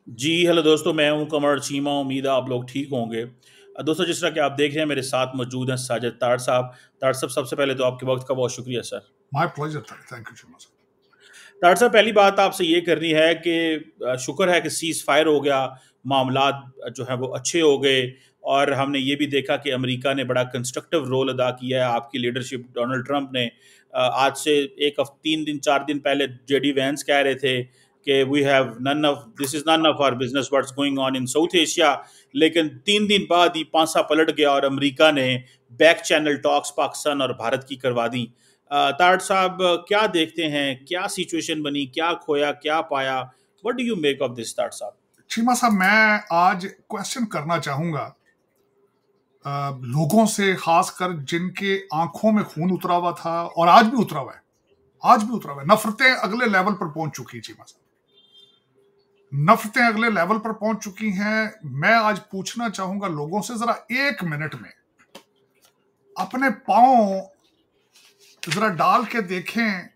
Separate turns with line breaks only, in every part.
जी, hello दोस्तों, मैं हूं कमर चीमा। उम्मीद है आप लोग ठीक होंगे। दोस्तों, जिस तरह कि आप देख रहे हैं, मेरे साथ मौजूद हैं साजिद तार साहब। तार साहब, सबसे पहले तो आपके वक्त का बहुत शुक्रिया sir.
My pleasure, thank you so much.
तार साहब, पहली बात आपसे ये करनी है कि शुक्र है कि सीज़ फायर हो गया, मामलात जो हैं वो अच्छे हो गए। और हमने ये भी देखा कि अमेरिका ने बड़ा कंस्ट्रक्टिव रोल अदा किया है। आपकी लीडरशिप, डोनाल्ड ट्रंप ने आज से 3 दिन 4 दिन पहले जेडी वैंस कह रहे थे कि we have none of this is none of our business what's going on in South Asia. लेकिन 3 दिन बाद ही पांसा पलट गया और अमेरिका ने बैक चैनल टॉक्स पाकिस्तान और भारत की करवा दी। तारड़ साहब, क्या देखते हैं, क्या सिचुएशन बनी, क्या खोया, क्या पाया? What do you make of this, Tarar साहब?
चीमा साहब, मैं आज क्वेश्चन करना चाहूंगा लोगों से, खासकर जिनके आंखों में खून उतरा हुआ था और आज भी उतरा हुआ है। आज भी उतरा हुआ है। नफरतें अगले लेवल पर पहुंच चुकी हैं चीमा साहब। नफरतें अगले लेवल पर पहुंच चुकी हैं। मैं आज पूछना चाहूंगा लोगों से, जरा 1 मिनट में अपने पांव जरा डाल के देखें।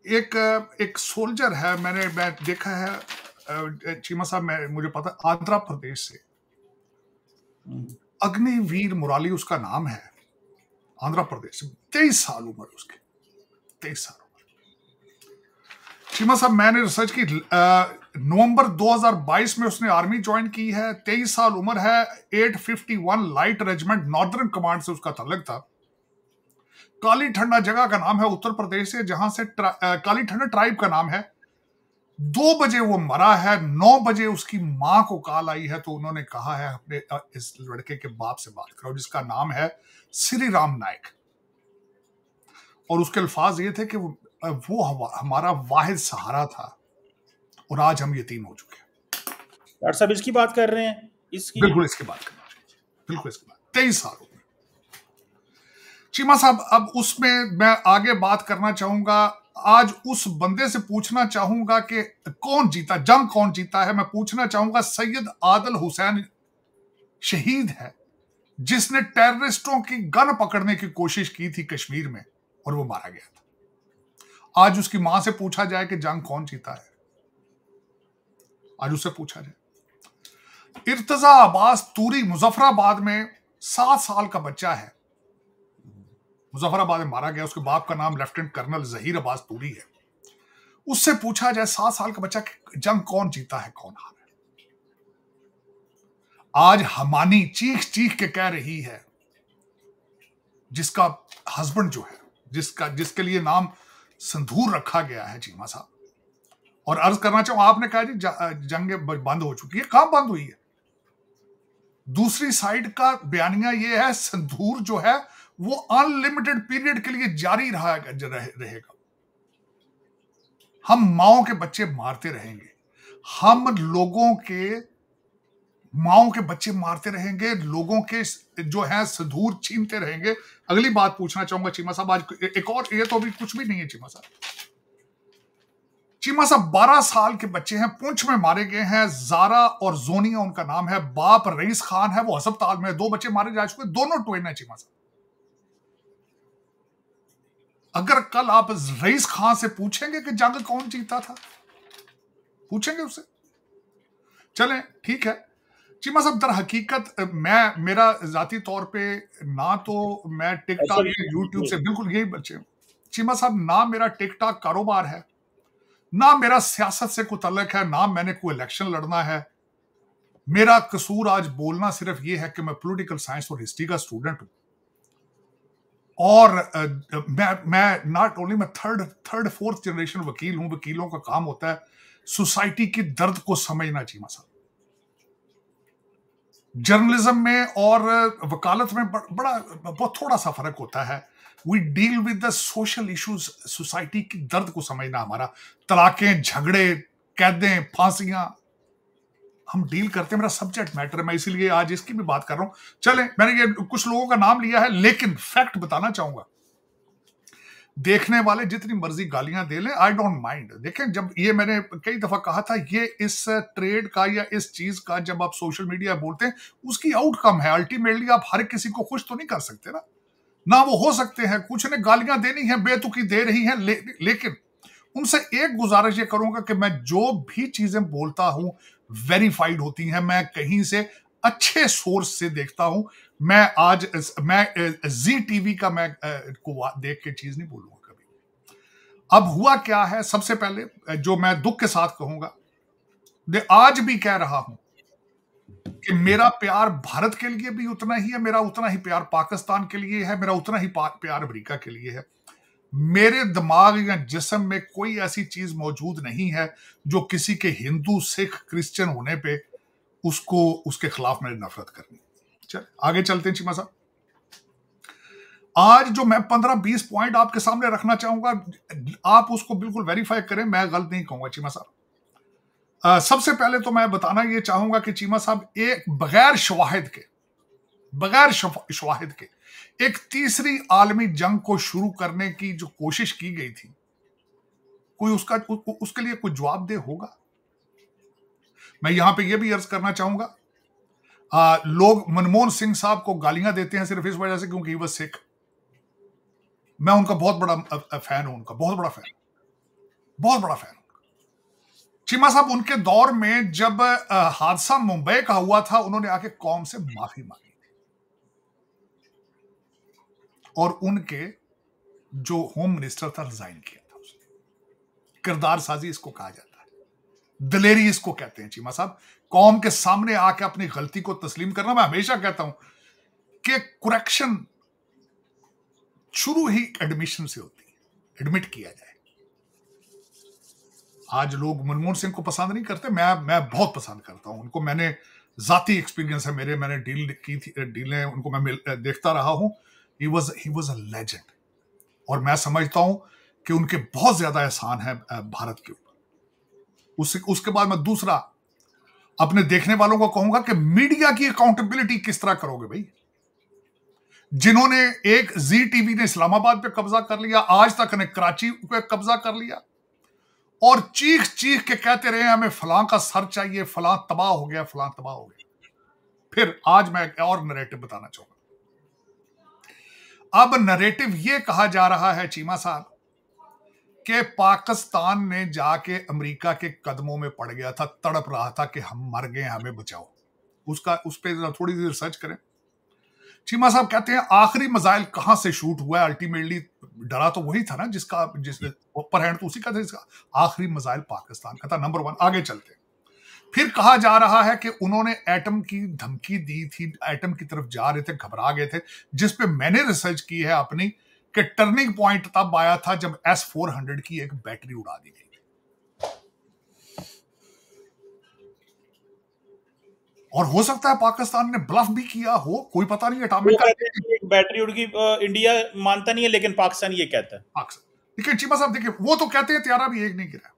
एक एक सोल्जर है, मैं देखा है चीमा साहब, मुझे पता है, आंध्र प्रदेश से अग्निवीर मुराली उसका नाम है। आंध्र प्रदेश से 23 साल उम्र उसकी, 23 साल उम्र। चीमा साहब, मैंने रिसर्च की, नवंबर 2022 में उसने आर्मी ज्वाइन की है। 23 साल उम्र है। 851 लाइट रेजिमेंट नॉर्दर्न कमांड से उसका तल्लक था। काली ठंडा जगह का नाम है, उत्तर प्रदेश से, जहां से काली ठंडा ट्राइब का नाम है। 2 बजे वो मरा है। 9 बजे उसकी मां को कॉल आई है, तो उन्होंने कहा है अपने इस लड़के के बाप से बात करो, जिसका नाम है श्री राम नायक। और उसके अल्फाज ये थे कि वो हमारा वाहिद सहारा था और आज हम यतीम हो चुके हैं।
तारड़ साहब, इसकी बात कर रहे हैं? इसकी
बिल्कुल इसकी बात करना चाहिए, बिल्कुल इसकी बात। 23 साल हो गए चीमा साहब। अब उसमें मैं आगे बात करना चाहूंगा। आज उस बंदे से पूछना चाहूंगा कि कौन जीता, जंग कौन जीता है। मैं पूछना चाहूंगा, सैयद आदिल हुसैन शहीद है, जिसने टेररिस्टों की गन पकड़ने की कोशिश की थी कश्मीर में और वो मारा गया था। आज उसकी मां से पूछा जाए कि जंग कौन जीता है, आज उससे पूछा जाए। इर्तजा अब्बास तूरी मुजफ्फराबाद में 7 साल का बच्चा है, मुजफ्फराबाद में मारा गया। उसके बाप का नाम लेफ्टिनेंट कर्नल जहीर अब्बास तूरी है। उससे पूछा जाए, 7 साल का बच्चा, जंग कौन जीता है, कौन हारा है। आज हमानी चीख चीख के कह रही है, जिसका हस्बैंड जो है, जिसके लिए नाम संधूर रखा गया है चीमा साहब। और अर्ज करना चाहूं, आपने कहा जी जंग बंद हो चुकी है, कहां बंद हुई है। दूसरी साइड का बयानिया यह है, संधूर जो है वो अनलिमिटेड पीरियड के लिए जारी रहेगा। हम माओ के बच्चे मारते रहेंगे, हम लोगों के माओ के बच्चे मारते रहेंगे, लोगों के जो है संधूर छीनते रहेंगे। अगली बात पूछना चाहूंगा चीमा साहब, आज एक और, ये तो अभी कुछ भी नहीं है चीमा साहब। चीमा साहब, 12 साल के बच्चे हैं, पुंछ में मारे गए हैं। जारा और जोनिया उनका नाम है। बाप रईस खान है, वो अस्पताल में। 2 बच्चे मारे जा चुके, दोनों ट्वेन है चीमा साहब। अगर कल आप रईस खान से पूछेंगे कि जंग कौन जीता था, पूछेंगे उससे? चलें, ठीक है चीमा साहब। दर हकीकत मेरा जाती तौर पे, ना तो मैं टिकटॉक या यूट्यूब से, बिल्कुल यही बच्चे चीमा साहब, ना मेरा टिकटॉक कारोबार है, ना मेरा सियासत से कोई तल्लक है, ना मैंने कोई इलेक्शन लड़ना है। मेरा कसूर आज बोलना सिर्फ ये है कि मैं पॉलिटिकल साइंस और हिस्ट्री का स्टूडेंट हूं। और मैं नॉट ओनली, मैं थर्ड फोर्थ जनरेशन वकील हूं। वकीलों का काम होता है सोसाइटी की दर्द को समझना चीमा साहब। जर्नलिज्म में और वकालत में बहुत थोड़ा सा फर्क होता है। We deal with the social issues, society की दर्द को समझना हमारा। तलाकें, झगड़े, कैदें, फांसियां हम डील करते हैं, मेरा सब्जेक्ट मैटर है। मैं इसीलिए आज इसकी भी बात कर रहा हूं। चले, मैंने ये कुछ लोगों का नाम लिया है, लेकिन फैक्ट बताना चाहूंगा। देखने वाले जितनी मर्जी गालियां दे लें, आई डोंट माइंड। देखें, जब ये मैंने कई दफा कहा था, ये इस ट्रेड का या इस चीज का जब आप सोशल मीडिया बोलते हैं, उसकी आउटकम है। अल्टीमेटली आप हर किसी को खुश तो नहीं कर सकते ना वो हो सकते हैं कुछ ने गालियां देनी है, बेतुकी दे रही हैं, लेकिन उनसे एक गुजारिश ये करूंगा कि मैं जो भी चीजें बोलता हूं वेरीफाइड होती हैं, मैं कहीं से अच्छे सोर्स से देखता हूं। मैं जी टीवी का मैं को देख के चीज नहीं बोलूंगा कभी। अब हुआ क्या है, सबसे पहले जो मैं दुख के साथ कहूंगा, आज भी कह रहा हूं कि मेरा प्यार भारत के लिए भी उतना ही है, मेरा उतना ही प्यार पाकिस्तान के लिए है, मेरा उतना ही प्यार अमेरिका के लिए है। मेरे दिमाग या जिस्म में कोई ऐसी चीज मौजूद नहीं है जो किसी के हिंदू, सिख, क्रिश्चियन होने पे उसको उसके खिलाफ मेरी नफरत करनी। चल आगे चलते हैं चीमा साहब। आज जो मैं 15-20 पॉइंट आपके सामने रखना चाहूंगा, आप उसको बिल्कुल वेरीफाई करें, मैं गलत नहीं कहूंगा चीमा साहब। सबसे पहले तो मैं बताना ये चाहूंगा कि चीमा साहब एक बगैर शवाहिद के एक तीसरी आलमी जंग को शुरू करने की जो कोशिश की गई थी, कोई उसके लिए कोई जवाबदेह होगा? मैं यहां पे ये भी अर्ज करना चाहूंगा, लोग मनमोहन सिंह साहब को गालियां देते हैं सिर्फ इस वजह से क्योंकि वो सिख। मैं उनका बहुत बड़ा फैन हूं, उनका बहुत बड़ा फैन। चीमा साहब उनके दौर में जब हादसा मुंबई का हुआ था, उन्होंने आके कौम से माफी मांगी थी और उनके जो होम मिनिस्टर था रिजाइन किया था उसने। किरदार साजी इसको कहा जाता है, दिलेरी इसको कहते हैं चीमा साहब। कौम के सामने आके अपनी गलती को तस्लीम करना। मैं हमेशा कहता हूं कि कुरेक्शन शुरू ही एडमिशन से होती है, एडमिट किया जाए। आज लोग मनमोहन सिंह को पसंद नहीं करते, मैं बहुत पसंद करता हूं उनको। मैंने जाती एक्सपीरियंस है मेरे, मैंने डील की थी, डीलें उनको मैं देखता रहा हूं। ही वाज अ लेजेंड और मैं समझता हूं कि उनके बहुत ज्यादा एहसान है भारत के ऊपर। उसके बाद मैं दूसरा अपने देखने वालों को कहूंगा कि मीडिया की अकाउंटेबिलिटी किस तरह करोगे भाई। जिन्होंने एक जी टीवी ने इस्लामाबाद पे कब्जा कर लिया, आज तक ने कराची पे कब्जा कर लिया और चीख चीख के कहते रहे हमें फलां का सर चाहिए, फलां तबाह हो गया, फलां तबाह हो गया। फिर आज मैं एक और नरेटिव बताना चाहूंगा। अब नरेटिव ये कहा जा रहा है चीमा साहब कि पाकिस्तान ने जाके अमेरिका के कदमों में पड़ गया था, तड़प रहा था कि हम मर गए, हमें बचाओ। उस पर थोड़ी सी रिसर्च करें। चीमा साहब कहते हैं आखिरी मिसाइल कहां से शूट हुआ है। अल्टीमेटली डरा तो वही था ना जिस ऊपर हैंड तो उसी का था, जिसका आखिरी मिसाइल पाकिस्तान का था। नंबर 1। आगे चलते हैं। फिर कहा जा रहा है कि उन्होंने एटम की धमकी दी थी, एटम की तरफ जा रहे थे, घबरा गए थे, जिस पे मैंने रिसर्च की है अपनी कि टर्निंग पॉइंट तब आया था जब S-400 की एक बैटरी उड़ा दी गई। और हो सकता है पाकिस्तान ने ब्लफ भी किया हो, कोई पता नहीं। एटॉमिक
बैटरी उड़ गई, इंडिया मानता नहीं है लेकिन पाकिस्तान ये कहता है।
पाकिस्तान देखिए चीमा साहब, देखिए वो तो कहते हैं त्यारा भी एक नहीं गिरा,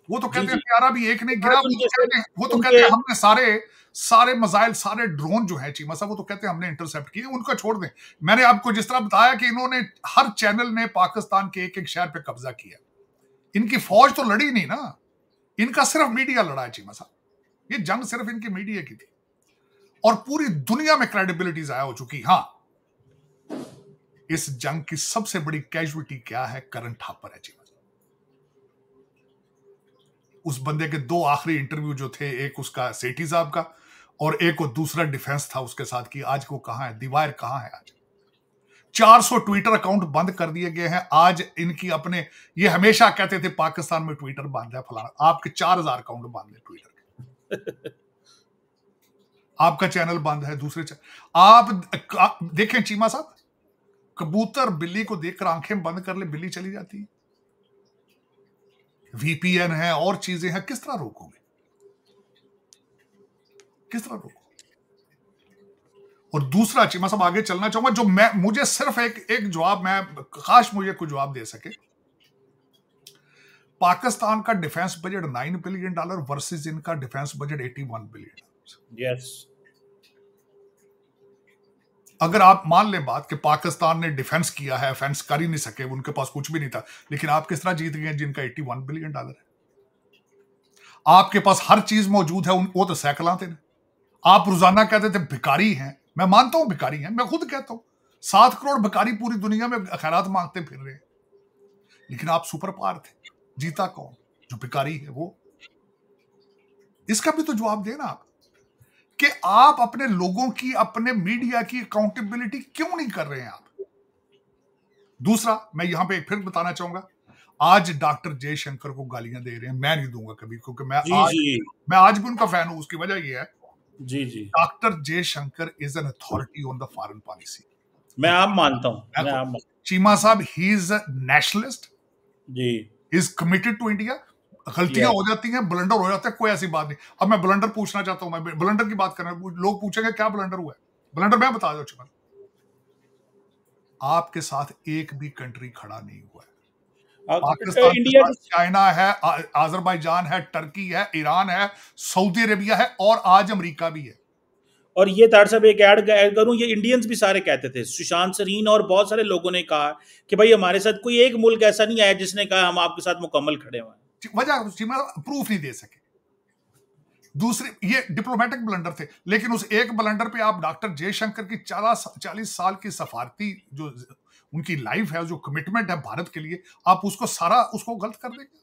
वो तो कहते हैं त्यारा भी एक नहीं गिरा। वो तो कहते हैं हमने सारे मिसाइल, सारे ड्रोन जो है चीमा साहब, वो तो कहते हैं हमने इंटरसेप्ट किए। उनका छोड़ दें। मैंने आपको जिस तरह बताया कि इन्होंने हर चैनल ने पाकिस्तान के एक एक शहर पे कब्जा किया। इनकी फौज तो लड़ी नहीं ना, इनका सिर्फ मीडिया लड़ा है चीमा साहब। ये जंग सिर्फ इनकी मीडिया की थी और पूरी दुनिया में क्रेडिबिलिटी जाया हो चुकी। हाँ, इस जंग की सबसे बड़ी कैजुअलिटी क्या है? करण थापर है चीमा। उस बंदे के 2 आखिरी इंटरव्यू जो थे, एक उसका सेठी साहब का और एक वो दूसरा डिफेंस था उसके साथ की। आज वो कहां है? दीवार कहां है? आज 400 ट्विटर अकाउंट बंद कर दिए गए हैं। आज इनकी अपने, ये हमेशा कहते थे पाकिस्तान में ट्विटर बंद है फलाना, आपके 4000 अकाउंट बंद है ट्विटर के। आपका चैनल बंद है, दूसरे चैनल। आप देखें चीमा साहब, कबूतर बिल्ली को देखकर आंखें बंद कर ले, बिल्ली चली जाती है। VPN है और चीजें हैं, किस तरह रोकोगे? किस तरह रोकोगे? और दूसरा चीमा साहब आगे चलना चाहूंगा, जो मुझे सिर्फ एक जवाब, मैं काश मुझे कोई जवाब दे सके। पाकिस्तान का डिफेंस बजट $9 बिलियन वर्सेस इनका डिफेंस बजट $81 बिलियन।
यस।
अगर आप मान लें बात कि पाकिस्तान ने डिफेंस किया है, ऑफेंस कर ही नहीं सके, उनके पास कुछ भी नहीं था, लेकिन आप किस तरह जीत गए जिनका $81 बिलियन है? आपके पास हर चीज मौजूद है, वो तो सैकलां थे। आप रोजाना कहते थे भिखारी हैं, मैं मानता हूं भिखारी हैं, मैं खुद कहता हूं 7 करोड़ भिखारी पूरी दुनिया में खैरात मांगते फिर रहे, लेकिन आप सुपर पावर थे। जीता कौन? जो भिखारी है वो। इसका भी तो जवाब देना आप, कि आप अपने लोगों की, अपने मीडिया की अकाउंटेबिलिटी क्यों नहीं कर रहे हैं आप। दूसरा, मैं यहां पे फिर बताना चाहूंगा, आज डॉक्टर जयशंकर को गालियां दे रहे हैं, मैं नहीं दूंगा कभी, क्योंकि
जी जी
मैं आज भी उनका फैन हूं। उसकी वजह यह है,
जी जी,
doctor Jaishankar is an authority on the foreign policy.
मैं आप मानता हूं, मैं आप
चीमा साहब, ही इज अ नेशनलिस्ट,
जी,
इज कमिटेड टू इंडिया। गलतियां हो
यस,
जाती हैं, ब्लंडर हो जाता है, कोई ऐसी बात नहीं। अब मैं ब्लंडर पूछना चाहता हूं, मैं ब्लंडर की बात कर रहा हूं, लोग पूछेंगे क्या ब्लंडर हुआ है। ब्लंडर मैं बता दूं, चीमा, आपके साथ एक भी कंट्री खड़ा नहीं हुआ है। पाकिस्तान के
इंडिया
साथ चाइना है, अजरबैजान है, टर्की है, ईरान है, सऊदी अरेबिया है, और आज अमेरिका भी है।
और ये तार साहब एक ऐड करूं, ये इंडियंस भी सारे कहते थे, सुशांत सरीन और बहुत सारे लोगों ने कहा कि भाई हमारे साथ कोई एक मुल्क ऐसा नहीं आया जिसने कहा हम आपके साथ मुकम्मल खड़े हुए हैं।
वजह प्रूफ नहीं दे सके। दूसरे, ये डिप्लोमेटिक ब्लंडर थे, लेकिन उस एक ब्लंडर पे आप डॉक्टर जयशंकर की 40 साल की सफारती जो उनकी लाइफ है, जो कमिटमेंट है भारत के लिए, आप उसको सारा उसको गलत कर देंगे।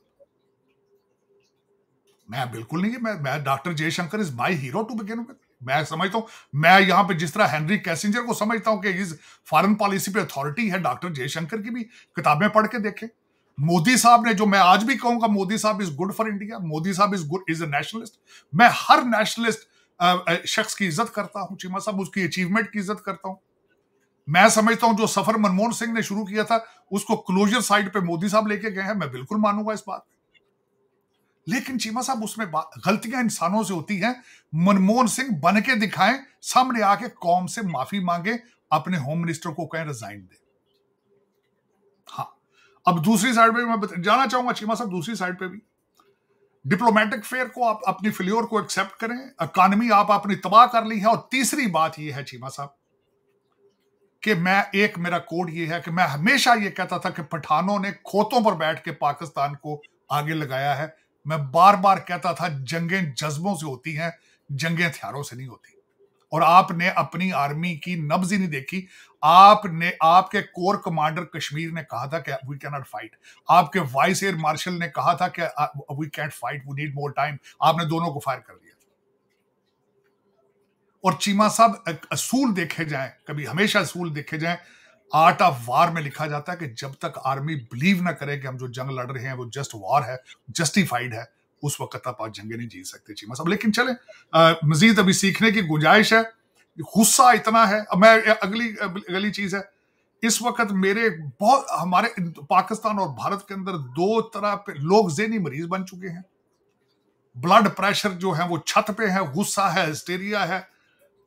मैं बिल्कुल नहीं, मैं doctor Jaishankar is my hero to begin with. मैं समझता हूं, मैं यहां पे जिस तरह हेनरी कैसिंजर को समझता हूं कि इस फॉरेन पॉलिसी पे अथॉरिटी है, डॉक्टर जयशंकर की भी किताबें पढ़ के देखें। मोदी साहब ने, जो मैं आज भी कहूंगा, मोदी साहब is good for India, Modi साहब is good, is a nationalist. मैं हर नेशनलिस्ट शख्स की इज्जत करता हूं, चीमा साहब, उसकी अचीवमेंट की इज्जत करता हूं। मैं समझता हूं जो सफर मनमोहन सिंह ने शुरू किया था, उसको क्लोजर साइड पे मोदी साहब लेके गए हैं, मैं बिल्कुल मानूंगा इस बात। लेकिन चीमा साहब, उसमें गलतियां इंसानों से होती हैं। मनमोहन सिंह बन के दिखाएं, सामने आके कौम से माफी मांगे, अपने होम मिनिस्टर को कहें रिजाइन दे। हाँ, अब दूसरी साइड पे मैं जाना चाहूंगा चीमा साहब, दूसरी साइड पे भी डिप्लोमेटिक फेयर को आप अपनी फेल्योर को एक्सेप्ट करें। इकॉनमी आप अपनी तबाह कर ली है। और तीसरी बात यह है चीमा साहब, कि मेरा कोड ये है कि मैं हमेशा ये कहता था कि पठानों ने खोतों पर बैठ के पाकिस्तान को आगे लगाया है। मैं बार बार कहता था, जंगें जज्बों से होती हैं, जंगें हथियारों से नहीं होती। और आपने अपनी आर्मी की नब्ज ही नहीं देखी। आपके कोर कमांडर कश्मीर ने कहा था कि वी कैन नॉट फाइट। आपके वाइस एयर मार्शल ने कहा था कि we can't fight, we need more time. आपने दोनों को फायर कर दिया। और चीमा साहब, असूल देखे जाएं, कभी हमेशा असूल देखे जाएं, आर्ट ऑफ वार में लिखा जाता है कि जब तक आर्मी बिलीव ना करे कि हम जो जंग लड़ रहे हैं वो जस्ट वार है, जस्टिफाइड है, उस वक्त आप जंगे नहीं जीत सकते चीमा साहब। लेकिन चले, मजीद अभी सीखने की गुंजाइश है। गुस्सा इतना है। अब मैं अगली चीज है, इस वक्त हमारे पाकिस्तान और भारत के अंदर दो तरह पे लोग ज़हनी मरीज बन चुके हैं। ब्लड प्रेशर जो है वो छत पे है, गुस्सा है, हिस्टेरिया है,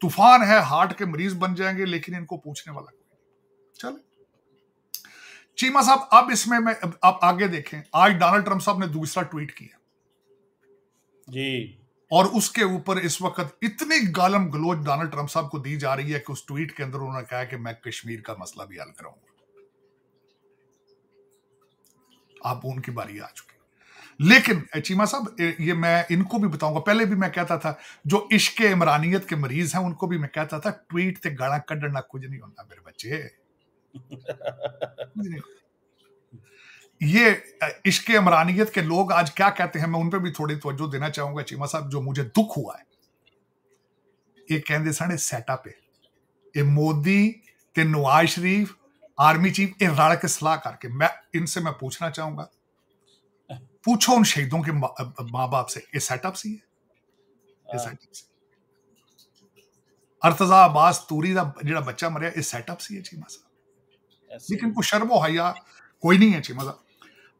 तूफान है, हार्ट के मरीज बन जाएंगे, लेकिन इनको पूछने वाला कोई नहीं। चले चीमा साहब, अब इसमें आप आगे देखें, आज डोनाल्ड ट्रंप साहब ने दूसरा ट्वीट किया
जी,
और उसके ऊपर इस वक्त इतनी गालम गलोच डोनाल्ड ट्रंप साहब को दी जा रही है कि उस ट्वीट के अंदर उन्होंने कहा कि मैं कश्मीर का मसला भी हल कराऊंगा। आप उनकी बारी आ चुकी। लेकिन चीमा साहब, ये मैं इनको भी बताऊंगा, पहले भी मैं कहता था, जो इश्क इमरानियत के मरीज हैं उनको भी मैं कहता था, ट्वीट ते गाना कढ़ना कुछ नहीं होता मेरे बच्चे। ये इश्क इमरानियत के लोग आज क्या कहते हैं, मैं उन पे भी थोड़ी तवज्जो देना चाहूंगा चीमा साहब। जो मुझे दुख हुआ है, ये कहते सन सेटअप है, ये मोदी ते नवाज शरीफ आर्मी चीफ ये रल के सलाह करके। मैं इनसे मैं पूछना चाहूंगा, पूछो उन शहीदों के माँ बाप से, ये सेटअप सी है? ये सेटअप सी। अर्तजा अब्बास तूरी का जो बच्चा मरिया, ये सेटअप सी है चीमा साहब। लेकिन कुछ शर्मो हया कोई नहीं है चीमा साहब।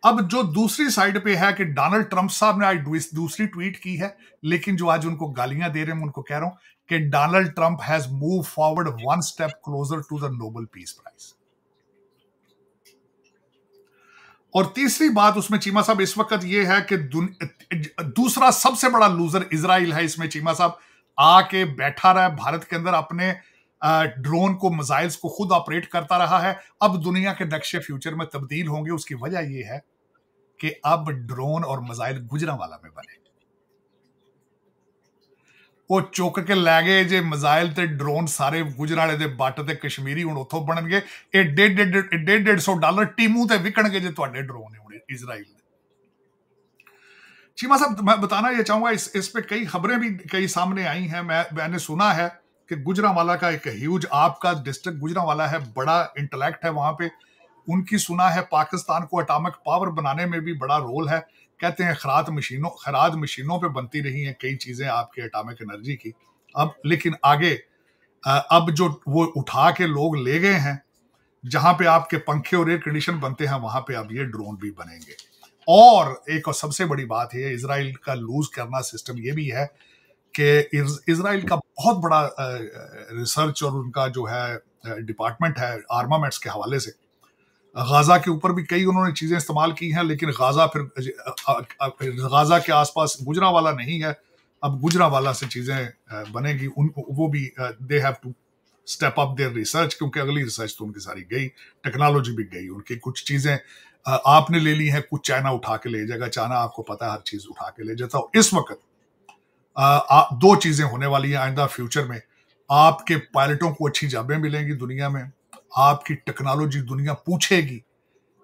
अब जो दूसरी साइड पे है कि डोनाल्ड ट्रंप साहब ने आज दूसरी ट्वीट की है, लेकिन जो आज उनको गालियां दे रहे हैं, उनको कह रहा हूं कि Donald Trump has move forward one step closer to the Nobel peace prize. और तीसरी बात उसमें चीमा साहब इस वक्त यह है कि दूसरा सबसे बड़ा लूजर इजराइल है इसमें चीमा साहब। आके बैठा रहा है भारत के अंदर, अपने ड्रोन को, मिसाइल्स को खुद ऑपरेट करता रहा है। अब दुनिया के नक्शे फ्यूचर में तब्दील होंगे। उसकी वजह यह है कि अब ड्रोन और मिसाइल गुजरांवाला में बने। वो चुक के लै गए जे मिसाइल ते ड्रोन सारे गुजराले दे बट ते कश्मीरी हुण उत्थों बनणगे। ये $150 टीमू ते विकणगे जे तुहाडे ड्रोन है हुण इजराइल दे। चीमा साहब मैं बताना ये चाहूंगा, इस पे कई खबरें भी कई सामने आई हैं। मैंने सुना है कि गुजरांवाला का एक ह्यूज, आपका डिस्ट्रिक्ट गुजरांवाला है, बड़ा इंटेलेक्ट है वहां पे, उनकी सुना है पाकिस्तान को एटॉमिक पावर बनाने में भी बड़ा रोल है। कहते हैं खराद मशीनों पे बनती रही हैं कई चीजें आपके एटॉमिक एनर्जी की। अब लेकिन आगे अब जो वो उठा के लोग ले गए हैं, जहां पे आपके पंखे और एयर कंडीशन बनते हैं, वहां पे अब ये ड्रोन भी बनेंगे। और एक और सबसे बड़ी बात है, इजराइल का लूज करना सिस्टम ये भी है कि इजराइल का बहुत बड़ा रिसर्च और उनका जो है डिपार्टमेंट है आर्मामेंट्स के हवाले से, गाजा के ऊपर भी कई उन्होंने चीजें इस्तेमाल की हैं, लेकिन गाजा फिर गाजा के आसपास गुजरांवाला नहीं है, अब गुजरांवाला से चीजें बनेगी। वो भी they have to step up their research, क्योंकि अगली रिसर्च तो उनकी सारी गई, टेक्नोलॉजी भी गई, उनकी कुछ चीजें आपने ले ली है, कुछ चाइना उठा के ले जाएगा। चाइना आपको पता है हर चीज उठा के ले जाता हो। इस वक्त दो चीजें होने वाली हैं आइंदा फ्यूचर में, आपके पायलटों को अच्छी जॉबें मिलेंगी दुनिया में, आपकी टेक्नोलॉजी दुनिया पूछेगी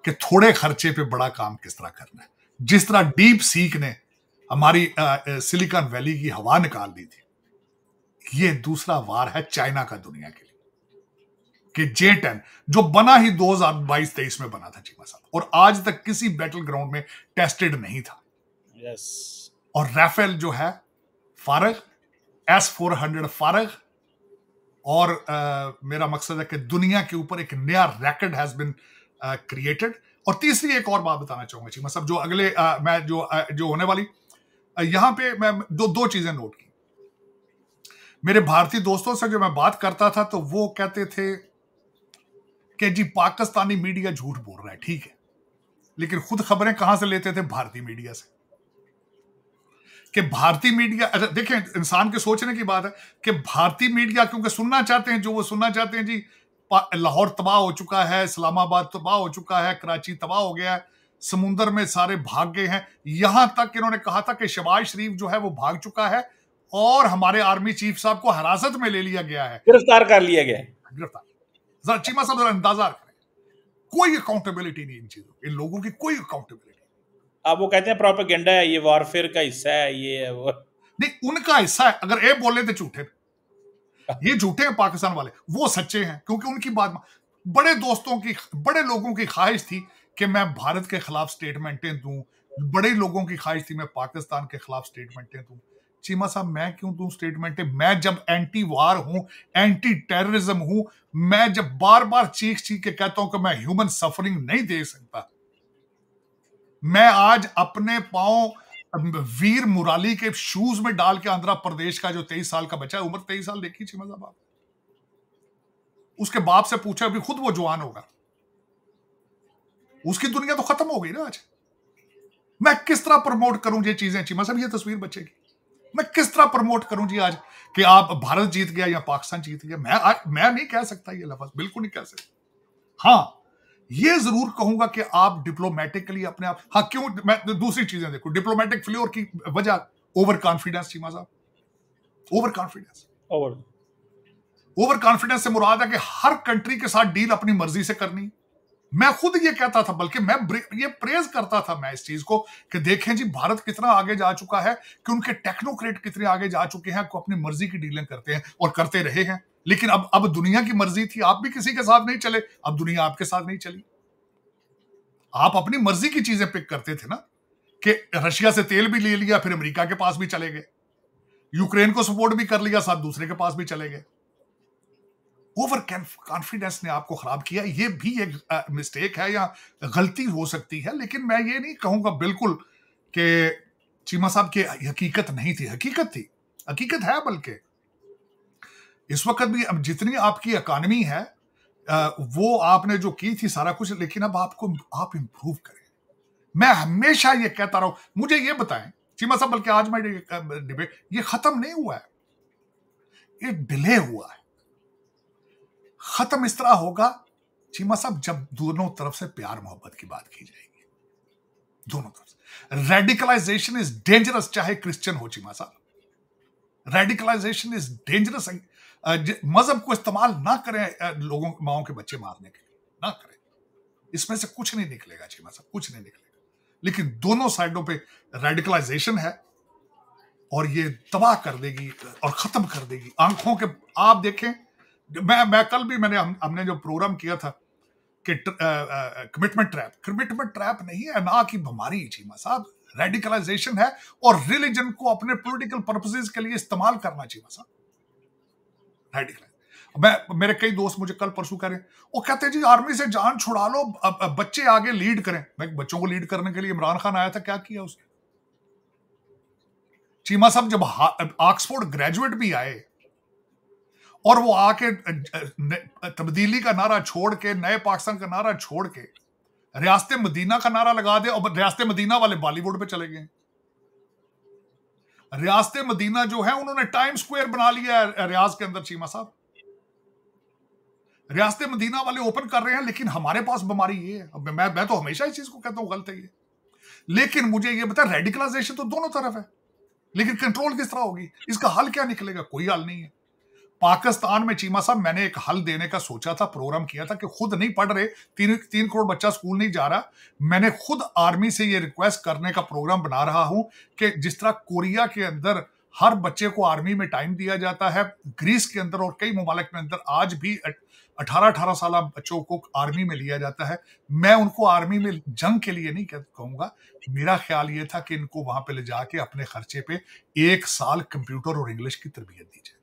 कि थोड़े खर्चे पे बड़ा काम किस तरह करना है। जिस तरह डीप सीक ने हमारी सिलिकॉन वैली की हवा निकाल दी थी, ये दूसरा वार है चाइना का दुनिया के लिए, कि J-10 जो बना ही 2022-23 में बना था चीमा साहब, और आज तक किसी बैटल ग्राउंड में टेस्टेड नहीं था।
यस।
और राफेल जो है फारग, S-400 फारग, और मेरा मकसद है कि दुनिया के ऊपर एक नया रैकेट हैज बिन क्रिएटेड। और तीसरी एक और बात बताना चाहूंगा चीमा साहब, जो अगले मैं जो होने वाली, यहां पे मैं दो चीजें नोट की। मेरे भारतीय दोस्तों से जो मैं बात करता था, तो वो कहते थे कि जी पाकिस्तानी मीडिया झूठ बोल रहा है, ठीक है, लेकिन खुद खबरें कहां से लेते थे? भारतीय मीडिया से। कि भारतीय मीडिया, अच्छा देखें, इंसान के सोचने की बात है कि भारतीय मीडिया क्योंकि सुनना चाहते हैं जो वो सुनना चाहते हैं, जी लाहौर तबाह हो चुका है, इस्लामाबाद तबाह हो चुका है, कराची तबाह हो गया है, समुंदर में सारे भाग गए हैं। यहां तक इन्होंने कहा था कि शहबाज शरीफ जो है वो भाग चुका है और हमारे आर्मी चीफ साहब को हिरासत में ले लिया गया है,
गिरफ्तार कर लिया गया है।
गिरफ्तार। जरा चीमा साहब जरा अंदाजा करें, कोई अकाउंटेबिलिटी नहीं इन चीजों, इन लोगों की कोई अकाउंटेबिलिटी।
अब वो कहते हैं प्रोपेगेंडा है, ये वॉरफेयर का हिस्सा है, ये है वो।
नहीं, उनका हिस्सा है। अगर ये बोले तो झूठे, ये झूठे हैं पाकिस्तान वाले, वो सच्चे हैं, क्योंकि उनकी बात, बड़े दोस्तों की, बड़े लोगों की ख्वाहिश थी कि मैं भारत के खिलाफ स्टेटमेंटें दूं, बड़े लोगों की ख्वाहिश थी मैं पाकिस्तान के खिलाफ स्टेटमेंटें दूं। चीमा साहब मैं क्यों दूं स्टेटमेंटें? मैं जब एंटी वार हूं, एंटी टेररिज्म हूं, मैं जब बार बार चीख के कहता हूं कि मैं ह्यूमन सफरिंग नहीं दे सकता, मैं आज अपने पांव वीर मुराली के शूज में डाल के आंध्र प्रदेश का जो 23 साल का बच्चा है, उम्र 23 साल देखी चीमा साहब, उसके बाप से पूछा, अभी खुद वो जवान होगा, उसकी दुनिया तो खत्म हो गई ना आज। मैं किस तरह प्रमोट करूं ये चीजें चीमा साहब? ये तस्वीर बच्चे की मैं किस तरह प्रमोट करूं जी आज कि आप भारत जीत गया या पाकिस्तान जीत गया? मैं नहीं कह सकता ये लफ्ज, बिल्कुल नहीं कह सकता। हाँ, ये जरूर कहूंगा कि आप डिप्लोमेटिकली अपने आप, हाँ क्यों, मैं दूसरी चीजें देखो, डिप्लोमेटिक फ्लोर की वजह ओवर कॉन्फिडेंस चीमा साहब, ओवर कॉन्फिडेंस से मुराद है कि हर कंट्री के साथ डील अपनी मर्जी से करनी। मैं खुद ये कहता था, बल्कि मैं ये प्रेज करता था मैं इस चीज को कि देखें जी भारत कितना आगे जा चुका है, कि उनके टेक्नोक्रेट कितने आगे जा चुके हैं, को अपनी मर्जी की डीलिंग करते हैं और करते रहे हैं। लेकिन अब दुनिया की मर्जी थी, आप भी किसी के साथ नहीं चले, अब दुनिया आपके साथ नहीं चली। आप अपनी मर्जी की चीजें पिक करते थे ना, कि रशिया से तेल भी ले लिया, फिर अमेरिका के पास भी चले गए, यूक्रेन को सपोर्ट भी कर लिया, साथ दूसरे के पास भी चले गए। ओवर कॉन्फिडेंस ने आपको खराब किया। ये भी एक मिस्टेक है या गलती हो सकती है, लेकिन मैं ये नहीं कहूंगा बिल्कुल कि चीमा साहब की हकीकत नहीं थी। हकीकत थी, हकीकत है, बल्कि इस वक्त भी अब जितनी आपकी इकॉनमी है वो आपने जो की थी सारा कुछ, लेकिन अब आप इंप्रूव करें। मैं हमेशा ये कहता रहा हूं, मुझे ये बताएं चीमा साहब, बल्कि आज मैं डिबेट, ये खत्म नहीं हुआ है, ये डिले हुआ है। खत्म इस तरह होगा चीमा साहब जब दोनों तरफ से प्यार मोहब्बत की बात की जाएगी, दोनों तरफ से। रेडिकलाइजेशन इज डेंजरस, चाहे क्रिश्चियन हो चीमा साहब, रेडिकलाइजेशन इज डेंजरस। मजहब को इस्तेमाल ना करें लोगों, माओं के बच्चे मारने के लिए, ना करें, इसमें से कुछ नहीं निकलेगा चीमा साहब, कुछ नहीं निकलेगा। लेकिन दोनों साइडों पे रेडिकलाइजेशन है और ये तबाह कर देगी और खत्म कर देगी आंखों के। आप देखें, मैं कल भी हमने जो प्रोग्राम किया था कि कमिटमेंट ट्रैप नहीं है ना की बीमारी चीमा साहब, रेडिकलाइजेशन है और रिलीजन को अपने पॉलिटिकल पर्पसेस के लिए इस्तेमाल करना चीमा साहब, रेडिकलाइज। मेरे कई दोस्त मुझे कल परसों करें, वो कहते हैं जी आर्मी से जान छुड़ा लो, बच्चे आगे लीड करें। मैं बच्चों को लीड करने के लिए इमरान खान आया था, क्या किया उसने? चीमा साहब जब ऑक्सफोर्ड ग्रेजुएट भी आए और वो आके तब्दीली का नारा छोड़ के, नए पाकिस्तान का नारा छोड़ के रियासत मदीना का नारा लगा दे, और रियासत मदीना वाले बॉलीवुड पे चले गए। रियासत मदीना जो है उन्होंने टाइम स्क्वायर बना लिया है रियाज के अंदर चीमा साहब। रियासत मदीना वाले ओपन कर रहे हैं, लेकिन हमारे पास बीमारी ये है। मैं तो हमेशा इस चीज को कहता हूं गलत है ये, लेकिन मुझे ये बता, रेडिकलाइजेशन तो दोनों तरफ है, लेकिन कंट्रोल किस तरह होगी? इसका हल क्या निकलेगा? कोई हल नहीं है। पाकिस्तान में चीमा साहब मैंने एक हल देने का सोचा था, प्रोग्राम किया था कि खुद नहीं पढ़ रहे, 3 करोड़ बच्चा स्कूल नहीं जा रहा, मैंने खुद आर्मी से ये रिक्वेस्ट करने का प्रोग्राम बना रहा हूं कि जिस तरह कोरिया के अंदर हर बच्चे को आर्मी में टाइम दिया जाता है, ग्रीस के अंदर और कई ममालिक में अंदर आज भी 18-18 साल बच्चों को आर्मी में लिया जाता है। मैं उनको आर्मी में जंग के लिए नहीं कहूंगा, मेरा ख्याल ये था कि इनको वहां पे ले जाके अपने खर्चे पे 1 साल कंप्यूटर और इंग्लिश की तरबियत दी जाए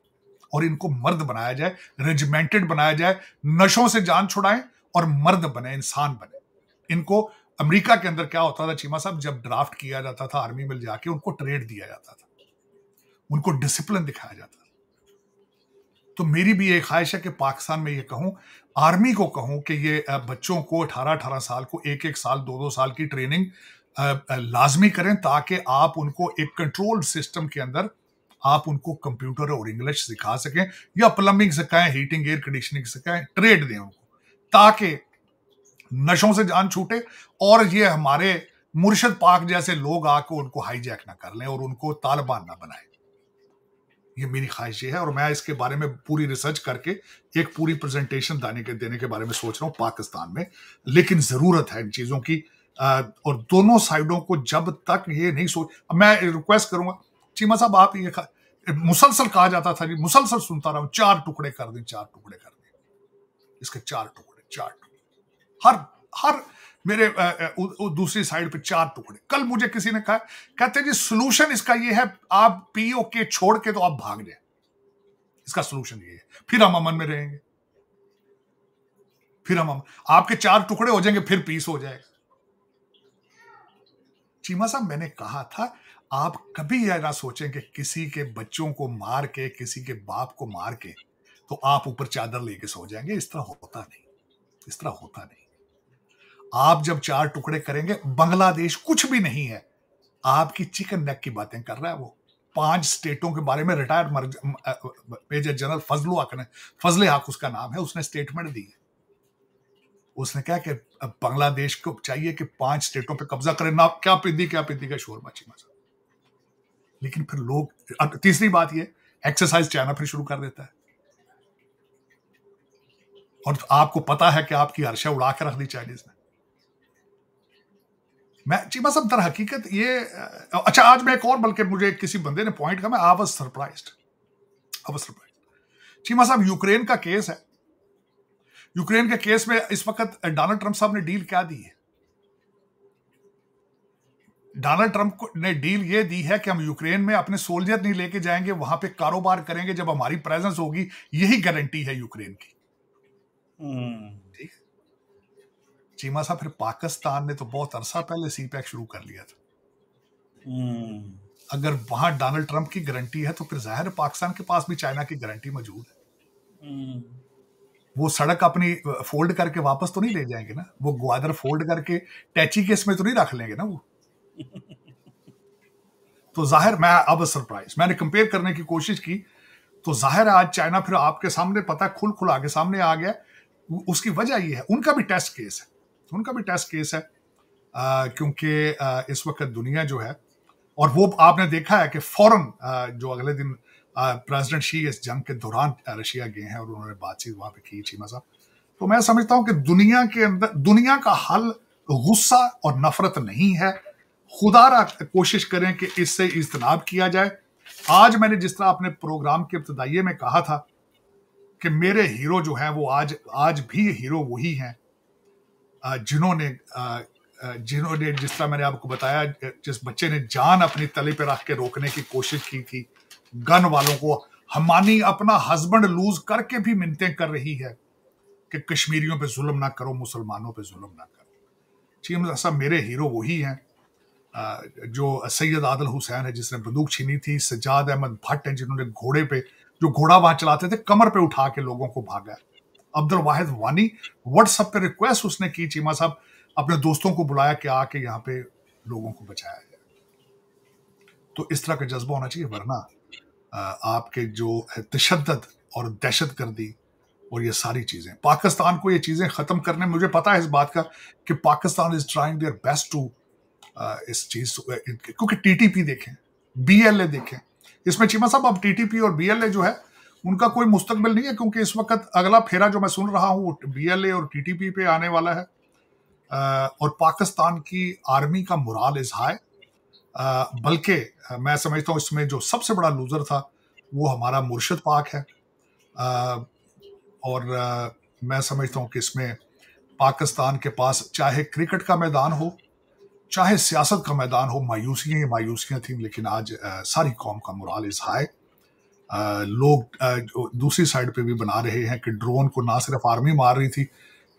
और इनको मर्द बनाया जाए, रेजिमेंटेड बनाया जाए, नशों से जान छुड़ाएं और मर्द बने, इंसान बने। इनको अमेरिका के अंदर क्या होता था चीमा साहब, जब ड्राफ्ट किया जाता था आर्मी में जाके उनको ट्रेड दिया जाता था, उनको डिसिप्लिन दिखाया जाता था। तो मेरी भी एक ख्वाहिश है कि पाकिस्तान में ये कहूं, आर्मी को कहूं कि ये बच्चों को 18-18 साल को 1-1 साल 2-2 साल की ट्रेनिंग लाजमी करें, ताकि आप उनको एक कंट्रोल्ड सिस्टम के अंदर आप उनको कंप्यूटर और इंग्लिश सिखा सकें, या प्लम्बिंग सिखाएं, हीटिंग एयर कंडीशनिंग सिखाएं, ट्रेड दें उनको, ताकि नशों से जान छूटे और ये हमारे मुर्शिद पाक जैसे लोग आकर उनको हाईजैक ना कर लें और उनको तालिबान ना बनाएं। ये मेरी ख्वाहिश है और मैं इसके बारे में पूरी रिसर्च करके एक पूरी प्रेजेंटेशन देने के बारे में सोच रहा हूं पाकिस्तान में। लेकिन जरूरत है इन चीजों की, और दोनों साइडों को जब तक ये नहीं सोच, मैं रिक्वेस्ट करूंगा चीमा साहब, आप ये मुसलसल कहा जाता था जी, मुसलसल सुनता रहा हूं, 4 टुकड़े कर दें, 4 टुकड़े कर दें, इसके 4 टुकड़े, हर मेरे दूसरी साइड पे 4 टुकड़े। कल मुझे किसी ने कहा, कहते जी सोल्यूशन इसका ये है, आप पीओके छोड़ के तो आप भाग जाए, इसका सोल्यूशन ये है, फिर हम अमन में रहेंगे, फिर हम आपके 4 टुकड़े हो जाएंगे, फिर पीस हो जाएगा। चीमा साहब मैंने कहा था, आप कभी यह ना सोचें कि किसी के बच्चों को मार के, किसी के बाप को मार के तो आप ऊपर चादर लेके सो जाएंगे। इस तरह होता नहीं, इस तरह होता नहीं। आप जब 4 टुकड़े करेंगे, बांग्लादेश कुछ भी नहीं है, आपकी चिकन नेक की बातें कर रहा है वो। 5 स्टेटों के बारे में रिटायर्ड मेजर जनरल फजले हक उसका नाम है, उसने स्टेटमेंट दी है। उसने कहा कि बांग्लादेश को चाहिए कि 5 स्टेटों पे कब्जा करें, ना क्या पिद्दी का शोर मची मचा। लेकिन फिर लोग, तीसरी बात ये, एक्सरसाइज चाइना फिर शुरू कर देता है, और आपको पता है कि आपकी अर्शा उड़ा के रख दी चाइनीज ने। मैं चीमा साहब दर हकीकत ये, अच्छा आज मैं एक और, बल्कि मुझे किसी बंदे ने पॉइंट कहा, मैं आई वाज सरप्राइज्ड। चीमा साहब यूक्रेन का केस है, यूक्रेन के केस में इस वक्त डोनाल्ड ट्रंप साहब ने डील क्या दी है? डोनाल्ड ट्रंप ने डील ये दी है कि हम यूक्रेन में अपने सोल्जर नहीं लेके जाएंगे, वहां पे कारोबार करेंगे जब हमारी प्रेजेंस होगी, यही गारंटी है यूक्रेन की। ठीक है चीमा साहब, फिर पाकिस्तान ने तो बहुत अरसा पहले सीपैक शुरू कर लिया था। अगर वहां डोनाल्ड ट्रंप की गारंटी है तो फिर जाहिर है पाकिस्तान के पास भी चाइना की गारंटी मौजूद है। वो सड़क अपनी फोल्ड करके वापस तो नहीं ले जाएंगे ना, वो ग्वादर फोल्ड करके टैची केस में तो नहीं रख लेंगे ना वो। तो जाहिर, मैं अब सरप्राइज, मैंने कंपेयर करने की कोशिश की, तो जाहिर है आज चाइना फिर आपके सामने पता खुल आगे सामने आ गया। उसकी वजह ये है, उनका भी टेस्ट केस है, क्योंकि इस वक्त दुनिया जो है, और वो आपने देखा है कि फौरन जो अगले दिन प्रेसिडेंट शी इस जंग के दौरान रशिया गए हैं और उन्होंने बातचीत वहां पे की चीमा साहब। तो मैं समझता हूं कि दुनिया के अंदर, दुनिया का हल गुस्सा और नफरत नहीं है। खुदारा कोशिश करें कि इससे इज्तनाब किया जाए। आज मैंने जिस तरह अपने प्रोग्राम के इब्तिदाइये में कहा था कि मेरे हीरो जो हैं वो आज भी हीरो वही हैं जिन्होंने जिस तरह मैंने आपको बताया, जिस बच्चे ने जान अपनी तले पे रख के रोकने की कोशिश की थी गन वालों को, हमानी अपना हस्बैंड लूज करके भी मिन्नतें कर रही है कि कश्मीरियों पे जुल्म ना करो, मुसलमानों पे जुल्म ना करो। चीम साहब मेरे हीरो वही हैं। जो सैयद आदिल हुसैन है जिसने बंदूक छीनी थी, सज्जाद अहमद भट्ट हैं जिन्होंने घोड़े पे, जो घोड़ा वहां चलाते थे, कमर पे उठा के लोगों को भागा। अब्दुल वाहिद वानी व्हाट्सएप पे रिक्वेस्ट उसने की, चीमा साहब अपने दोस्तों को बुलाया कि आके यहाँ पे लोगों को बचाया जाए। तो इस तरह का जज्बा होना चाहिए, वरना आपके जो तशद्दुद और दहशतगर्दी और ये सारी चीजें, पाकिस्तान को ये चीजें खत्म करने, मुझे पता है इस बात का कि Pakistan is trying their best to इस चीज, क्योंकि टीटीपी देखें, बीएलए देखें, इसमें चीमा साहब अब टीटीपी और बीएलए जो है उनका कोई मुस्तकबिल नहीं है, क्योंकि इस वक्त अगला फेरा जो मैं सुन रहा हूं वो बीएलए और टीटीपी पे आने वाला है। और पाकिस्तान की आर्मी का मोराल इज हाई, बल्कि मैं समझता हूँ इसमें जो सबसे बड़ा लूजर था वो हमारा मुर्शिद पाक है। और मैं समझता हूँ कि इसमें पाकिस्तान के पास चाहे क्रिकेट का मैदान हो, चाहे सियासत का मैदान हो, मायूसियाँ ही मायूसियाँ थी, लेकिन आज सारी कौम का मोराल इज हाई। लोग दूसरी साइड पे भी बना रहे हैं कि ड्रोन को ना सिर्फ आर्मी मार रही थी,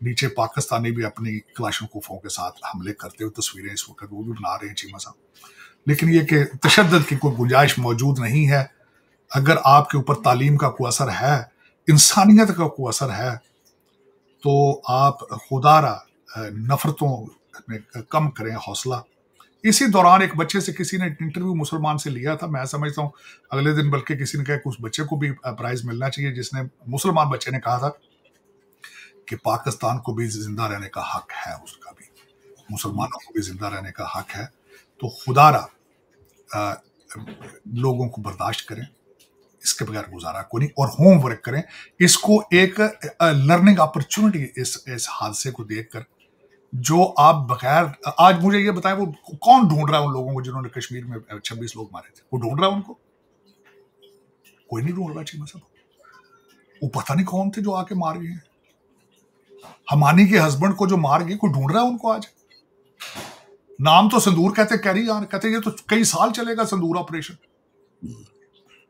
नीचे पाकिस्तानी भी अपनी क्लाशनकोफों के साथ हमले करते हुए तस्वीरें इस वक्त वो भी बना रहे हैं चीमा साहब। लेकिन ये कि तशद्दुद की कोई गुंजाइश मौजूद नहीं है। अगर आपके ऊपर तालीम का कोई असर है, इंसानियत का कोई असर है, तो आप खुदारा नफरतों में कम करें हौसला। इसी दौरान एक बच्चे से किसी ने इंटरव्यू मुसलमान से लिया था, मैं समझता हूँ अगले दिन बल्कि किसी ने कहा कि उस बच्चे को भी प्राइज मिलना चाहिए, जिसने, मुसलमान बच्चे ने कहा था कि पाकिस्तान को भी जिंदा रहने का हक है, उसका भी, मुसलमानों को भी जिंदा रहने का हक है। तो खुदारा लोगों को बर्दाश्त करें, इसके बगैर गुजारा को नहीं, और होमवर्क करें। इसको एक लर्निंग अपॉर्चुनिटी इस हादसे को देखकर, जो आप बगैर, आज मुझे ये बताएं वो कौन ढूंढ रहा है उन लोगों को जिन्होंने कश्मीर में 26 लोग मारे थे? वो ढूंढ रहा है उनको? कोई नहीं ढूंढ रहा चीमा साहब। वो पता नहीं कौन थे जो आके मार गए। हमानी के हस्बैंड को जो मार गए, कोई ढूंढ रहा है उनको आज? नाम तो संदूर कहते, कैरी यार कहते, ये तो कई साल चलेगा संदूर ऑपरेशन।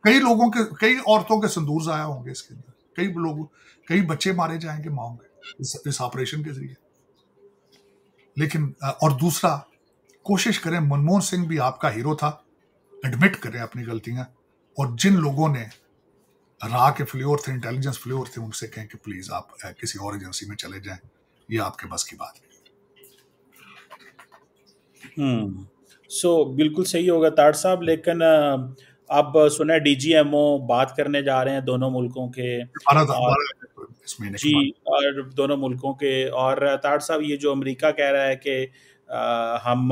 कई लोगों के, कई औरतों के संदूर जाया होंगे इसके अंदर, कई लोग, कई बच्चे मारे जाएंगे माओ में इस ऑपरेशन के जरिए। लेकिन और दूसरा, कोशिश करें, मनमोहन सिंह भी आपका हीरो था, एडमिट करें अपनी गलतियां, और जिन लोगों ने राह के फ्लोर थे, इंटेलिजेंस फ्लोर थे, उनसे कहें कि प्लीज आप किसी और एजेंसी में चले जाएं, ये आपके बस की बात
नहीं। सो बिल्कुल सही होगा ताड़ साहब, लेकिन अब सुना डीजीएमओ बात करने जा रहे हैं दोनों मुल्कों के,
इस महीने
जी, और दोनों मुल्कों के। और ताड़ साहब, ये जो अमेरिका कह रहा है कि हम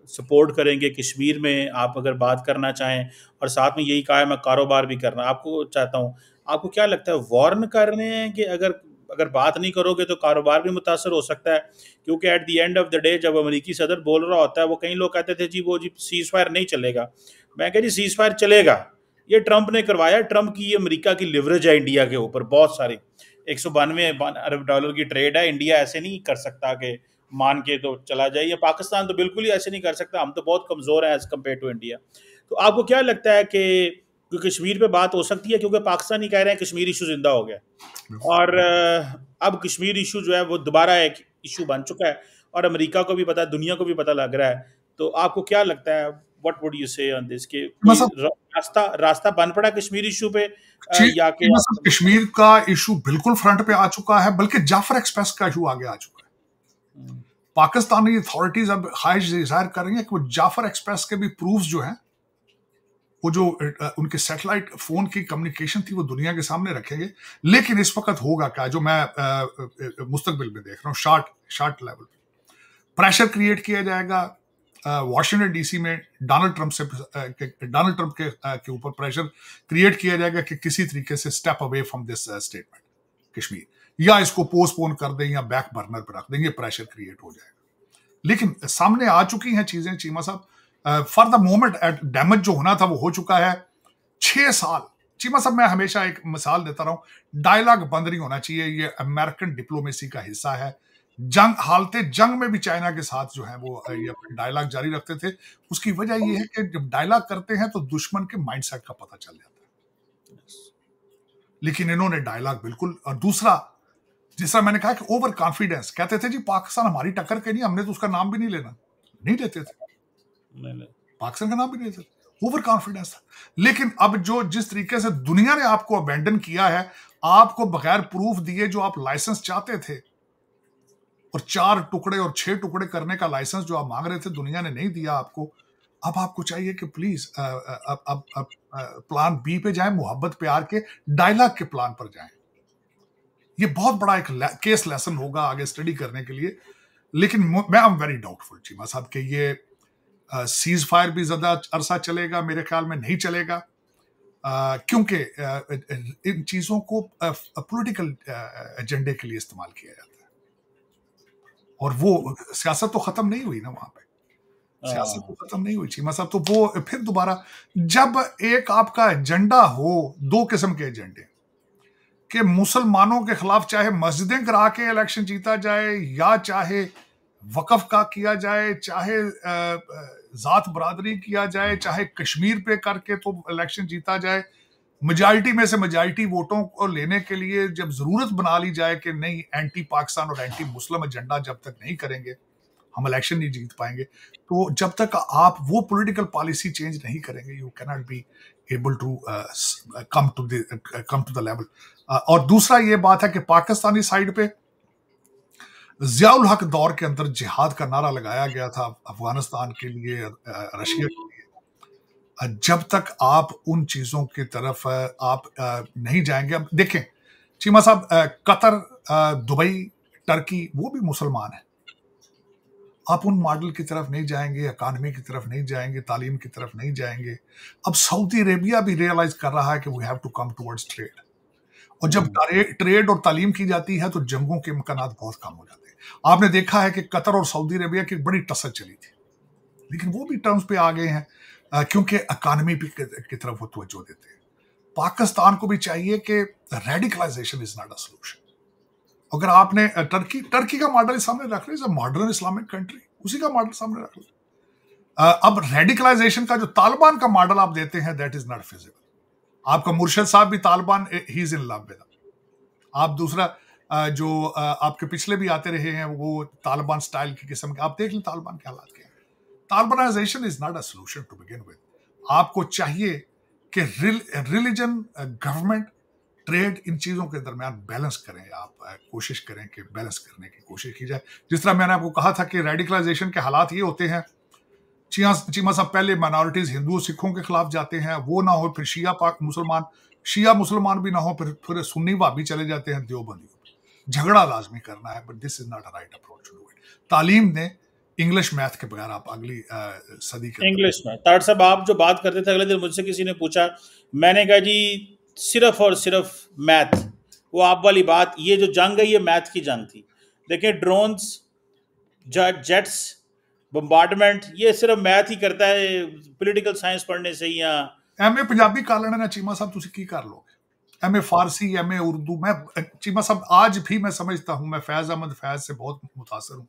सपोर्ट करेंगे कश्मीर में, आप अगर बात करना चाहें, और साथ में यही कहा है मैं कारोबार भी करना आपको चाहता हूँ, आपको क्या लगता है वार्न कर रहे हैं कि अगर बात नहीं करोगे तो कारोबार भी मुतासर हो सकता है? क्योंकि at the end of the day जब अमेरिकी सदर बोल रहा होता है, वो कई लोग कहते थे जी वो जी सीज फायर नहीं चलेगा। मैं कह जी सीज फायर चलेगा, ये ट्रंप ने करवाया। ट्रंप की अमेरिका की लिवरेज है इंडिया के ऊपर बहुत सारी, 192 अरब डॉलर की ट्रेड है। इंडिया ऐसे नहीं कर सकता कि मान के तो चला जाए, या पाकिस्तान तो बिल्कुल ही ऐसे नहीं कर सकता, हम तो बहुत कमज़ोर हैं एज कम्पेयर टू इंडिया। तो आपको क्या लगता है कि कश्मीर पे बात हो सकती है? क्योंकि पाकिस्तान ही कह रहे हैं कश्मीर इशू जिंदा हो गया, और अब कश्मीर इशू जो है वो दोबारा एक इशू बन चुका है, और अमेरिका को भी पता है, दुनिया को भी पता लग रहा है। तो आपको क्या लगता है, व्हाट वुड यू से ऑन दिस, के रास्ता बन पड़ा कश्मीर इशू पे, या कि
कश्मीर का इशू बिल्कुल फ्रंट पे आ चुका है, बल्कि जाफर एक्सप्रेस का इशू आगे आ चुका है। पाकिस्तानी अथॉरिटीज अब ख्वाहिश जाहिर कर रही है कि वो जाफर एक्सप्रेस के भी प्रूफ्स जो हैं, वो जो उनके सैटेलाइट फोन की कम्युनिकेशन थी, वो दुनिया के सामने रखेंगे। लेकिन इस वक्त होगा क्या, जो मैं मुस्तकबिल में देख रहा हूँ, शार्ट लेवल पे प्रेशर क्रिएट किया जाएगा वॉशिंगटन डीसी में, डोनाल्ड ट्रंप के ऊपर प्रेशर क्रिएट किया जाएगा कि किसी तरीके से step away from this statement Kashmir, या इसको पोस्टपोन कर दें या बैक बर्नर पर रख देंगे, प्रेशर क्रिएट हो जाएगा। लेकिन सामने आ चुकी हैं चीजें चीमा साहब। फॉर द मोमेंट डैमेज जो होना था वो हो चुका है। 6 साल चीमा साहब, मैं हमेशा एक मिसाल देता रहा हूं, डायलॉग बंद नहीं होना चाहिए, ये अमेरिकन डिप्लोमेसी का हिस्सा है। हालते जंग में भी चाइना के साथ जो है वो ये डायलॉग जारी रखते थे। उसकी वजह ये है कि जब डायलॉग करते हैं तो दुश्मन के माइंडसेट का पता चल जाता है, लेकिन इन्होंने डायलॉग बिल्कुल। और दूसरा, जिस तरह मैंने कहा कि ओवर कॉन्फिडेंस, कहते थे जी पाकिस्तान हमारी टक्कर के नहीं, हमने तो उसका नाम भी नहीं लेना, नहीं लेते थे, पाकिस्तान का नाम भी नहीं लेते, ओवर कॉन्फिडेंस था। लेकिन अब जो जिस तरीके से दुनिया ने आपको अबेंडन किया है, आपको बगैर प्रूफ दिए जो आप लाइसेंस चाहते थे, और 4 टुकड़े और 6 टुकड़े करने का लाइसेंस जो आप मांग रहे थे, दुनिया ने नहीं दिया आपको। अब आपको चाहिए कि प्लीज अब प्लान बी पे जाएं, मोहब्बत प्यार के डायलॉग के प्लान पर जाएं। ये बहुत बड़ा एक केस लेसन होगा आगे स्टडी करने के लिए। लेकिन मैं I am very doubtful Cheema साहब कि ये सीज फायर भी ज्यादा अरसा चलेगा, मेरे ख्याल में नहीं चलेगा, क्योंकि इन चीजों को पॉलिटिकल एजेंडे के लिए इस्तेमाल किया जाता है, और वो सियासत तो खत्म नहीं हुई ना वहां पे, सियासत तो खत्म नहीं हुई चीमा साहब। तो वो फिर दोबारा, जब एक आपका एजेंडा हो, 2 किस्म के एजेंडे, कि मुसलमानों के खिलाफ चाहे मस्जिदें गिरा के इलेक्शन जीता जाए, या चाहे वक्फ का किया जाए, चाहे जात बरादरी किया जाए, चाहे कश्मीर पे करके तो इलेक्शन जीता जाए, मेजॉरिटी में से मेजॉरिटी वोटों को लेने के लिए जब जरूरत बना ली जाए कि नहीं, एंटी पाकिस्तान और एंटी मुस्लिम एजेंडा जब तक नहीं करेंगे हम इलेक्शन नहीं जीत पाएंगे। तो जब तक आप वो पॉलिटिकल पॉलिसी चेंज नहीं करेंगे, you can not be able to come to the level. और दूसरा ये बात है कि पाकिस्तानी साइड पे जियाउल हक दौर के अंदर जिहाद का नारा लगाया गया था अफगानिस्तान के लिए, रशिया के लिए। जब तक आप उन चीजों की तरफ आप नहीं जाएंगे, अब देखें चीमा साहब, कतर, दुबई, टर्की, वो भी मुसलमान है। आप उन मॉडल की तरफ नहीं जाएंगे, इकानमी की तरफ नहीं जाएंगे, तालीम की तरफ नहीं जाएंगे। अब सऊदी अरेबिया भी रियलाइज कर रहा है कि we have to come towards trade, और जब ट्रेड और तालीम की जाती है तो जंगों के इम्कानात बहुत कम हो जाते हैं। आपने देखा है कि कतर और सऊदी अरेबिया की बड़ी टसल चली थी, लेकिन वो भी टर्म्स पे आ गए हैं, क्योंकि इकानमी की तरफ वो तवज्जो देते हैं। पाकिस्तान को भी चाहिए कि radicalization is not a solution. अगर आपने टर्की का मॉडल सामने रख ले, मॉडर्न इस्लामिक कंट्री, उसी का मॉडल सामने रख ले। अब रेडिकलाइजेशन का जो तालिबान का मॉडल आप देते हैं, दैट इज नॉट फिजिबल। आपका मुर्शद साहब भी Taliban, he is in love with. आप दूसरा जो आपके पिछले भी आते रहे हैं वो तालिबान स्टाइल की किस्म के, आप देख लें तालिबान के हालात क्या है। Talibanization is not a solution to begin with. आपको चाहिए कि रिलीजन, गवर्नमेंट, ट्रेड, इन चीजों के दरमियान बैलेंस करें। आप कोशिश करें कि बैलेंस करने की कोशिश की जाए। जिस तरह मैंने आपको कहा था कि रेडिकलाइजेशन के हालात ये होते हैं, चीमा साहब, पहले माइनॉरिटीज हिंदुओं सिखों के खिलाफ जाते हैं, वो ना हो, फिर शिया मुसलमान भी ना हो, फिर सुन्नी वाबी चले जाते हैं देवबंदियों। झगड़ा लाजमी करना है, but this is not a right approach to it. तालीम ने इंग्लिश मैथ के बगैर आप अगली सदी के
इंग्लिश में ताड़ साहब आप जो बात करते थे, अगले दिन मुझसे किसी ने पूछा, मैंने कहा जी सिर्फ और सिर्फ मैथ, वो आप वाली बात, ये जो जंग है ये मैथ की जंग थी। देखिए ड्रोन्स, जेट्स, बम्बार्डमेंट, ये सिर्फ मैथ ही करता है, पॉलिटिकल साइंस पढ़ने से ही। या
एमए पंजाबी कर लेना ना चीमा साहब, तुसी की कर लोगे, एमए फारसी, एमए उर्दू। मैं चीमा साहब आज भी मैं समझता हूं, मैं फैज अहमद फैज से बहुत मुतासर हूं।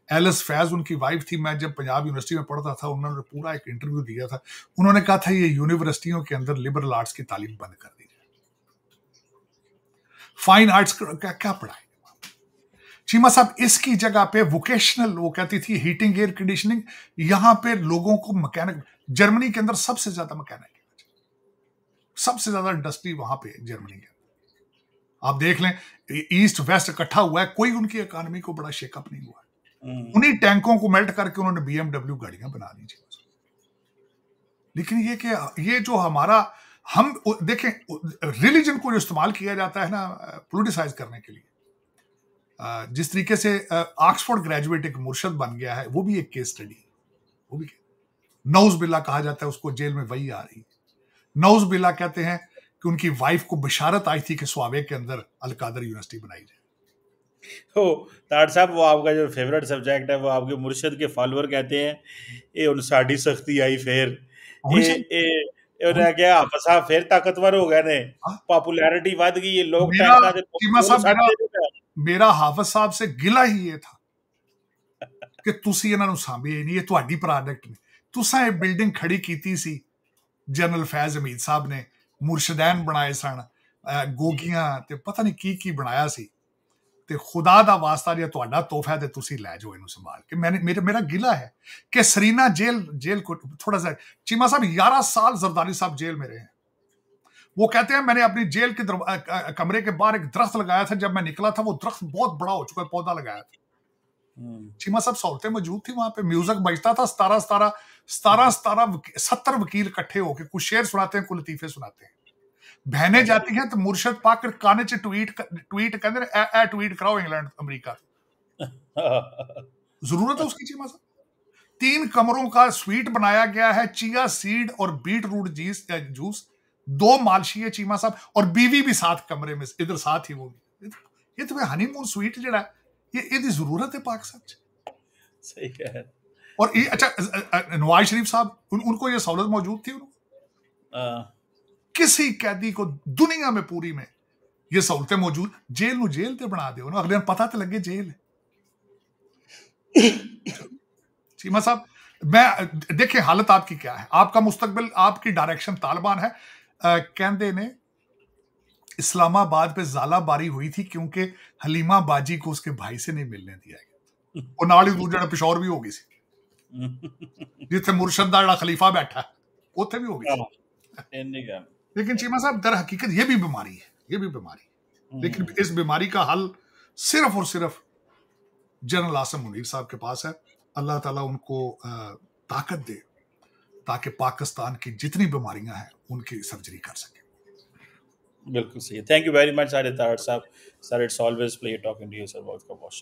एलिस फैज उनकी वाइफ थी। मैं जब पंजाब यूनिवर्सिटी में पढ़ता था, उन्होंने पूरा एक इंटरव्यू दिया था। उन्होंने कहा था ये यूनिवर्सिटियों के अंदर लिबरल आर्ट्स की तालीम बंद कर दी जाए, फाइन आर्ट्स क्या पढ़ाएंगे चीमा साहब। इसकी जगह पे वोकेशनल, वो कहती थी हीटिंग, एयर कंडीशनिंग, यहां पे लोगों को मैकेनिक, जर्मनी के अंदर सबसे ज्यादा मैकेनिक, सबसे ज्यादा इंडस्ट्री वहां पे जर्मनी के अंदर। आप देख लें, ईस्ट वेस्ट इकट्ठा हुआ है, कोई उनकी इकोनॉमी को बड़ा शेकअप नहीं हुआ है। उन्हीं टैंकों को मेल्ट करके उन्होंने BMW गाड़ियां बना दी। लेकिन ये जो हमारा, हम देखें, रिलीजन को जो इस्तेमाल किया जाता है ना पोलिटिसाइज करने के लिए, जिस तरीके से ऑक्सफोर्ड ग्रेजुएट एक मुर्शद बन गया है, वो भी एक केस स्टडी है। वो भी नौज बिल्ला कहा जाता है उसको, जेल में वही आ रही है। नौज बिल्ला कहते हैं कि उनकी वाइफ को बशारत आई थी कि स्वावे के अंदर अलकादर यूनिवर्सिटी बनाई जाए।
ओ तार साहब, वो आपका जो फेवरेट सब्जेक्ट है, वो आपके मुर्शिद के फॉलोअर कहते हैं ये उन साड़ी सख्ती आई फिर
होनी
ए
चाहिए,
ए
होनी
उन्हें क्या फसा फिर ताकतवर हो गए ने,
हाँ।
पॉपुलैरिटी बढ़ गई, ये लोग
मेरा
टैंका दे
चीमा
फुल
साहब,
सट दे दे।
मेरा हाफिज साहब से गिला ही ये था ਕਿ ਤੁਸੀਂ ਇਹਨਾਂ ਨੂੰ ਸਾਂਭਿਆ ਹੀ ਨਹੀਂ, ਇਹ ਤੁਹਾਡੀ ਪ੍ਰੋਡਕਟ ਨੇ। ਤੁਸੀਂ ਇਹ ਬਿਲਡਿੰਗ ਖੜੀ ਕੀਤੀ ਸੀ, ਜਨਰਲ ਫੈਜ਼ ਹਮੀਦ ਸਾਹਿਬ ਨੇ ਮੁਰਸ਼ਦੈਨ ਬਣਾਏ ਸਨ, ਗੋਗੀਆਂ ਤੇ ਪਤਾ ਨਹੀਂ ਕੀ ਕੀ ਬਣਾਇਆ ਸੀ, ਤੇ ਖੁਦਾ ਦਾ ਵਾਸਤਾ ਜੇ ਤੁਹਾਡਾ ਤੋਹਫਾ ਤੇ ਤੁਸੀਂ ਲੈ ਜਾਓ ਇਹਨੂੰ ਸੰਭਾਲ ਕੇ। ਮੇਰਾ ਗਿਲਾ है कि सरीना जेल को थोड़ा सा, चीमा साहब 11 साल जरदारी साहब जेल में रहे हैं। वो कहते हैं मैंने अपनी जेल के कमरे के बाहर एक दरख्त लगाया था, जब मैं निकला था वो दरख्त बहुत बड़ा हो चुका है, पौधा लगाया था। चीमा साहब सहूलतें मौजूद थी वहां पे, म्यूजिक बजता था, 70 वकील इकट्ठे होकर कुछ शेर सुनाते हैं, कुछ लतीफे सुनाते हैं। बहनें जाती हैं तो मुर्शद पाकर काने च ट्वीट कहते हैं ए ट्वीट कराओ इंग्लैंड अमेरिका। जरूरत है उसकी चीमा साहब। 3 कमरों का स्वीट बनाया गया है, चिया सीड और बीट रूट जूस, 2 मालशीए चीमा साहब, और बीवी भी साथ कमरे में इधर साथ ही वो। ये तो हनीमून स्वीट जड़ा ये जरूरत है पाकिस्तान च।
सही है।
और ये अच्छा नवाज शरीफ साहब उनको ये सहूलत मौजूद थी, किसी कैदी को दुनिया में पूरी में ये सहूलतें मौजूद, जेल नु जेल ते बना दो, अगले पता तो लगे जेल चीमा साहब। मैं देखिए हालत आपकी क्या है, आपका मुस्तकबिल, आपकी डायरेक्शन तालिबान है। कहते ने इस्लामाबाद पे ज़ालाबारी हुई थी क्योंकि हलीमा बाजी को उसके भाई से नहीं मिलने दिया गया, और नाल ही दूसरा पिशौर भी हो गई सी, जिथे मुर्शद दा जिहड़ा खलीफा बैठा है उत्थे भी हो गई सी। लेकिन चीमा साहब दर हकीकत ये भी बीमारी है, ये भी बीमारी है, लेकिन इस बीमारी का हल सिर्फ और सिर्फ जनरल आसिम मुनीर साहब के पास है। अल्लाह ताला उनको ताकत दे ताकि पाकिस्तान की जितनी बीमारियां हैं उनकी सर्जरी कर सके।
बिल्कुल सही है। Thank you very much sir Tarar साहब। Sir, it's always pleasure talking to you sir. बहुत का बहुत